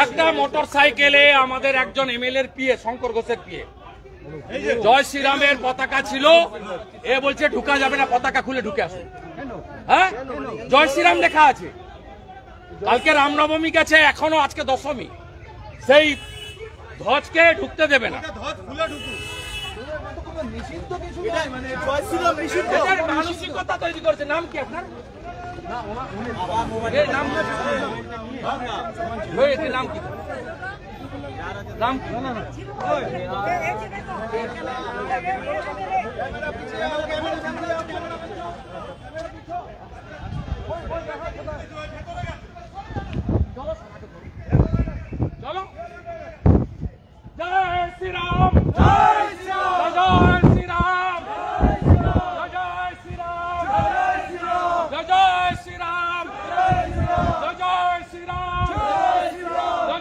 একটা মোটর সাইকেলে আমাদের একজন এমএলএ এর পিএ শঙ্কর ঘোষের পিএ জয় শ্রীরামের পতাকা ছিল। এ বলছে ঢুকা যাবে না, পতাকা খুলে ঢুকে আসুন। হ্যাঁ, জয় শ্রীরাম লেখা আছে। কালকে রামনবমী গেছে, এখনো আজকে দশমী, সেই ধ্বজকে ঢুকতে দেবে না। মানসিকতা তৈরি করছে। নাম কি আপনার? নাম কি? নাম কি? চলো। জয় শ্রীরাম, জয় শ্রীরাম, জয় শ্রীরাম, জয় শ্রীরাম, জয় শ্রীরাম, জয় শ্রীরাম, জয় শ্রীরাম,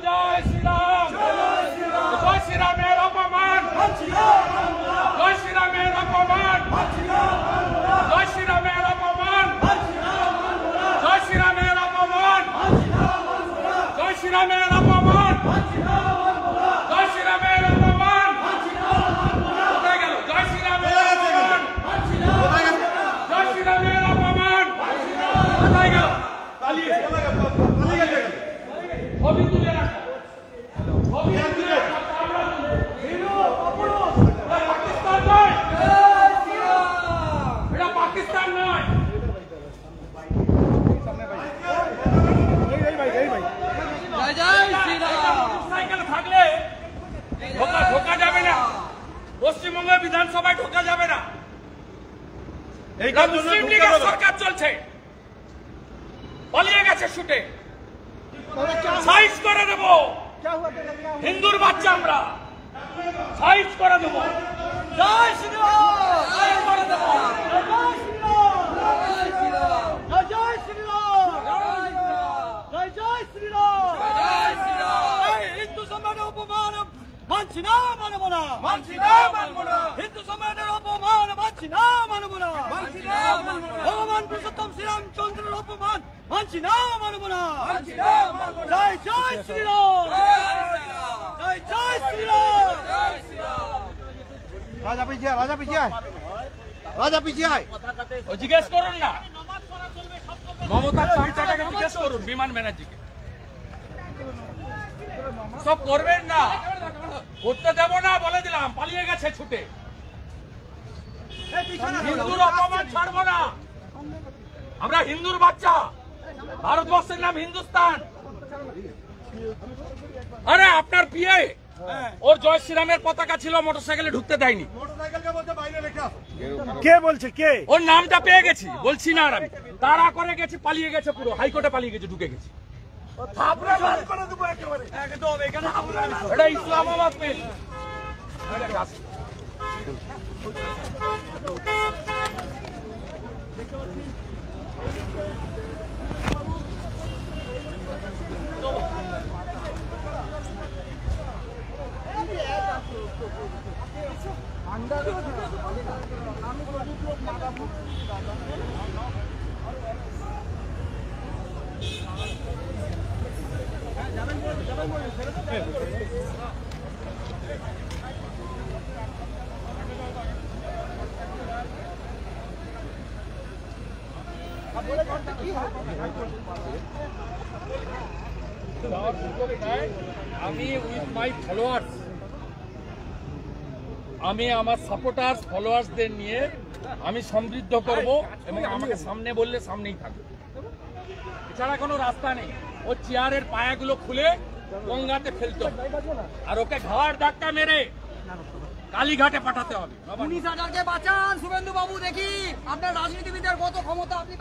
জয় শ্রীরাম। জয় শ্রীরামের অপমান, জয় শ্রীরামের অপমান, জয় শ্রীরামের অপমান, জয় শ্রীরামের অপমান, জয় শ্রীরামের অপমান, জয় শ্রীরামের অপমান। কোথায় গেল? জয় শ্রীরামের অপমান, জয় শ্রীরামের অপমান। কোথায় গেল? ছবি তুলে রাখো, ছবি তুলে রাখো। পাকিস্তান নয়, এটা পাকিস্তান নয়। সাইকেল থাকলে ঢোকা যাবে না, পশ্চিমবঙ্গের বিধানসভায় ঢোকা যাবে না। মুসলিম লীগের সরকার চলছে, পালিয়ে গেছে ছুটে। সাইজ করে দেব, হিন্দুর বাচ্চা আমরা, সাইজ করে দেব। জয় শ্রীরাম, সাইজ করে দেব। জয় শ্রীরাম, জয় শ্রীরাম, জয় শ্রীরাম, জয় জয় শ্রীরাম, জয় শ্রীরাম। হিন্দু সম্রাটের অপমান মানছি না, মানব না, মানছি না, মানব না। হিন্দু সম্রাটের অপমান মানছি না, মানব না, মানছি না, মানব না। ভগবান পুরুষোত্তম শ্রীরামচন্দ্রের অপমান মানছি না, মানব না, মানছি না, মানব না। জয় জয় শ্রীরাম, জয় জয় শ্রীরাম, জয় শ্রীরাম। রাজা পিছিয়ে, রাজা পিছিয়ে, রাজা পিছিয়ে। ও জিজ্ঞেস করুন না, মমতার চামচাটাকে জিজ্ঞেস করুন, বিমান ব্যানার্জিকে। সব করবেন না, করতে দেব না বলে দিলাম। পালিয়ে গেছে ছুটে। হিন্দুর অপমান ছাড়বো না। আমরা হিন্দুর বাচ্চা, ভারতবর্ষের নাম হিন্দুস্তান। আরে আপনার পিএ, ওর জয় শ্রীরামের পতাকা ছিল, মোটরসাইকেলে ঢুকতে দেয়নি। কে বলছে? কে? ওর নামটা পেয়ে গেছি, বলছি না আর আমি। তাড়া করে গেছি, পালিয়ে গেছে, পুরো হাইকোর্টে পালিয়ে গেছে, ঢুকে গেছে। এটা ইসলামাবাদ মেল। আমি উইথ মাই ফলোয়ার্স, আমি আমার সাপোর্টার্স ফলোয়ার্সদের নিয়ে আমি সমৃদ্ধ করব, এবং আমাকে সামনে বললে সামনেই থাকবে। এছাড়া কোনো রাস্তা নেই। ও চেয়ারের পায়াগুলো খুলে গঙ্গাতে ফেলতে হবে, আর ওকে ঘাড় ধাক্কা মেরে কালীঘাটে পাঠাতে হবে। 19,000কে বাঁচান শুভেন্দু বাবু। দেখি আপনার রাজনীতিবিদের কত ক্ষমতা আপনি